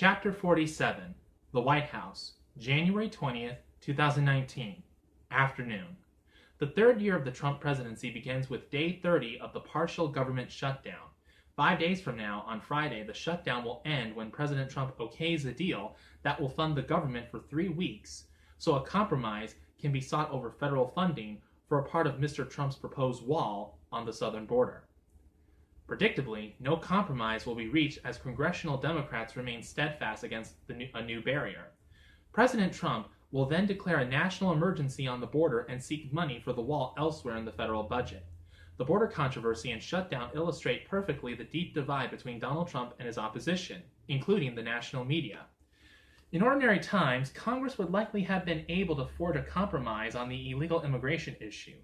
Chapter 47, The White House, January 20th, 2019, afternoon. The third year of the Trump presidency begins with day 30 of the partial government shutdown. 5 days from now, on Friday, the shutdown will end when President Trump okays a deal that will fund the government for 3 weeks, so a compromise can be sought over federal funding for a part of Mr. Trump's proposed wall on the southern border. Predictably, no compromise will be reached as congressional Democrats remain steadfast against a new barrier. President Trump will then declare a national emergency on the border and seek money for the wall elsewhere in the federal budget. The border controversy and shutdown illustrate perfectly the deep divide between Donald Trump and his opposition, including the national media. In ordinary times, Congress would likely have been able to forge a compromise on the illegal immigration issue.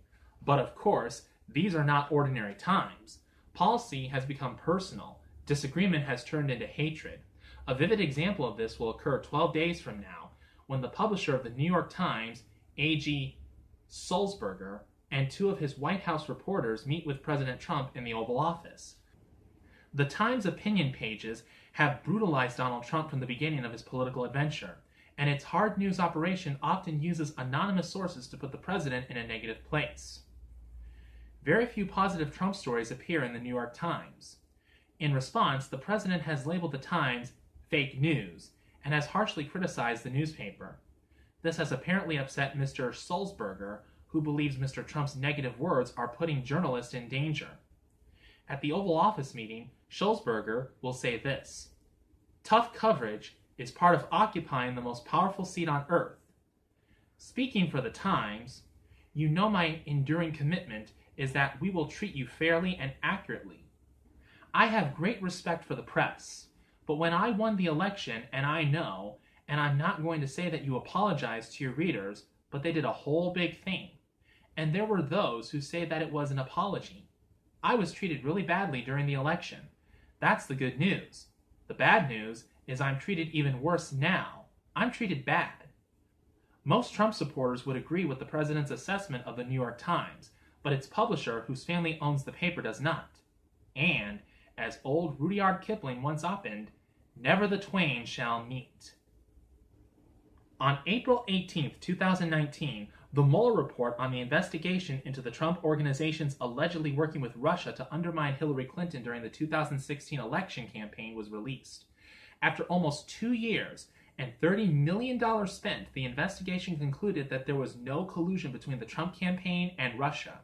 But of course, these are not ordinary times. Policy has become personal. Disagreement has turned into hatred. A vivid example of this will occur 12 days from now, when the publisher of the New York Times, A.G. Sulzberger, and 2 of his White House reporters meet with President Trump in the Oval Office. The Times opinion pages have brutalized Donald Trump from the beginning of his political adventure, and its hard news operation often uses anonymous sources to put the president in a negative place. Very few positive Trump stories appear in the New York Times. In response, the president has labeled the Times fake news and has harshly criticized the newspaper. This has apparently upset Mr. Sulzberger, who believes Mr. Trump's negative words are putting journalists in danger. At the Oval Office meeting, Sulzberger will say this: "Tough coverage is part of occupying the most powerful seat on earth. Speaking for the Times, you know my enduring commitment is that we will treat you fairly and accurately. I have great respect for the press, but when I won the election, and I know, and I'm not going to say that you apologized to your readers, but they did a whole big thing. And there were those who say that it was an apology. I was treated really badly during the election. That's the good news. The bad news is I'm treated even worse now. I'm treated bad." Most Trump supporters would agree with the president's assessment of the New York Times, but its publisher, whose family owns the paper, does not. And, as old Rudyard Kipling once opined, never the twain shall meet. On April 18, 2019, the Mueller report on the investigation into the Trump organization's allegedly working with Russia to undermine Hillary Clinton during the 2016 election campaign was released. After almost 2 years and $30 million spent, the investigation concluded that there was no collusion between the Trump campaign and Russia.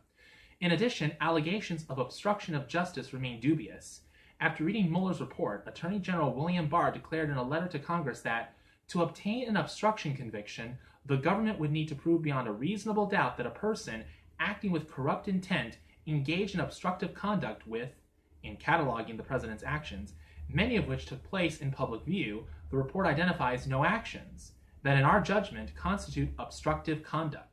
In addition, allegations of obstruction of justice remain dubious. After reading Mueller's report, Attorney General William Barr declared in a letter to Congress that, to obtain an obstruction conviction, the government would need to prove beyond a reasonable doubt that a person acting with corrupt intent engaged in obstructive conduct with, in cataloging the president's actions, many of which took place in public view, the report identifies no actions that, in our judgment, constitute obstructive conduct.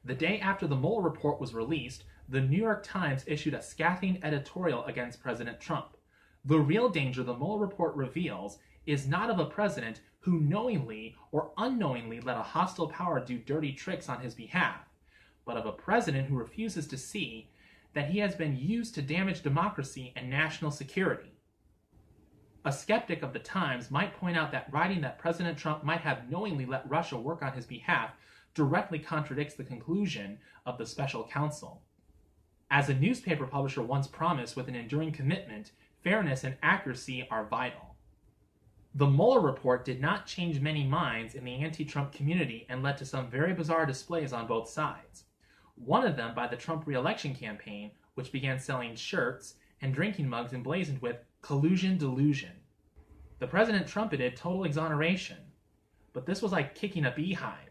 The day after the Mueller report was released, the New York Times issued a scathing editorial against President Trump. The real danger the Mueller report reveals is not of a president who knowingly or unknowingly let a hostile power do dirty tricks on his behalf, but of a president who refuses to see that he has been used to damage democracy and national security. A skeptic of the Times might point out that writing that President Trump might have knowingly let Russia work on his behalf directly contradicts the conclusion of the special counsel. As a newspaper publisher once promised with an enduring commitment, fairness and accuracy are vital. The Mueller report did not change many minds in the anti-Trump community and led to some very bizarre displays on both sides. One of them by the Trump re-election campaign, which began selling shirts and drinking mugs emblazoned with "collusion delusion." The president trumpeted total exoneration, but this was like kicking a beehive.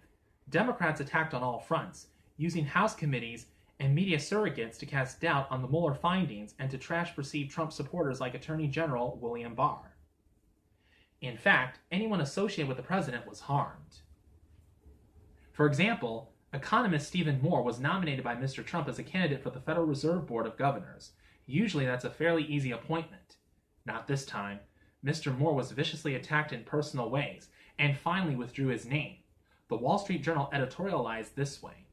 Democrats attacked on all fronts, using House committees and media surrogates to cast doubt on the Mueller findings and to trash perceived Trump supporters like Attorney General William Barr. In fact, anyone associated with the president was harmed. For example, economist Stephen Moore was nominated by Mr. Trump as a candidate for the Federal Reserve Board of Governors. Usually that's a fairly easy appointment. Not this time. Mr. Moore was viciously attacked in personal ways, and finally withdrew his name. The Wall Street Journal editorialized this way: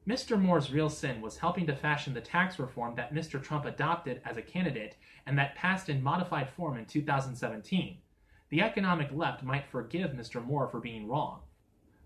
Mr. Moore's real sin was helping to fashion the tax reform that Mr. Trump adopted as a candidate and that passed in modified form in 2017. the economic left might forgive Mr. Moore for being wrong.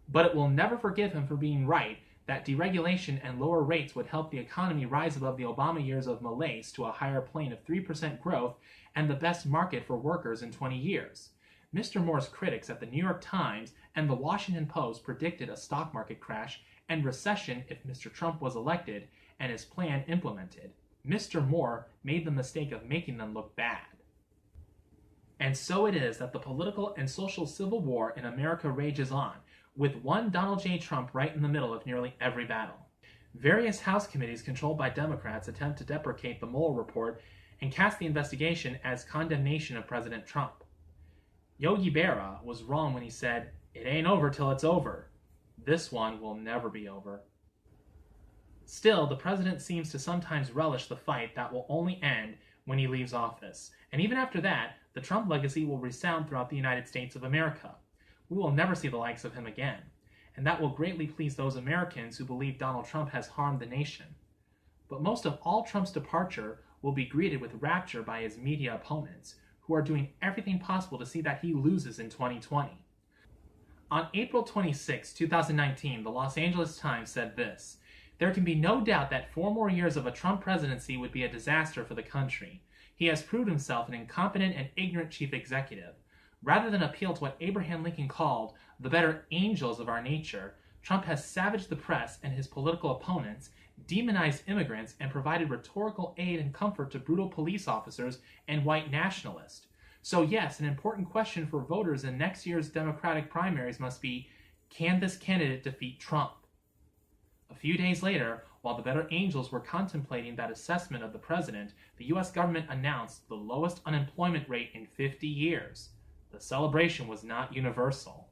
But it will never forgive him for being right that deregulation and lower rates would help the economy rise above the Obama years of malaise to a higher plane of 3% growth and the best market for workers in 20 years. Mr. Moore's critics at the New York Times and the Washington Post predicted a stock market crash and recession if Mr. Trump was elected and his plan implemented. Mr. Moore made the mistake of making them look bad. And so it is that the political and social civil war in America rages on, with one Donald J. Trump right in the middle of nearly every battle. Various House committees controlled by Democrats attempt to deprecate the Mueller report and cast the investigation as condemnation of President Trump. Yogi Berra was wrong when he said, "It ain't over till it's over." This one will never be over. Still, the president seems to sometimes relish the fight that will only end when he leaves office. And even after that, the Trump legacy will resound throughout the United States of America. We will never see the likes of him again. And that will greatly please those Americans who believe Donald Trump has harmed the nation. But most of all, Trump's departure will be greeted with rapture by his media opponents, who are doing everything possible to see that he loses in 2020. On April 26, 2019, the Los Angeles Times said this: "There can be no doubt that 4 more years of a Trump presidency would be a disaster for the country. He has proved himself an incompetent and ignorant chief executive. Rather than appeal to what Abraham Lincoln called the better angels of our nature, Trump has savaged the press and his political opponents, demonized immigrants, and provided rhetorical aid and comfort to brutal police officers and white nationalists. So yes, an important question for voters in next year's Democratic primaries must be, can this candidate defeat Trump?" A few days later, while the better angels were contemplating that assessment of the president, the U.S. government announced the lowest unemployment rate in 50 years. The celebration was not universal.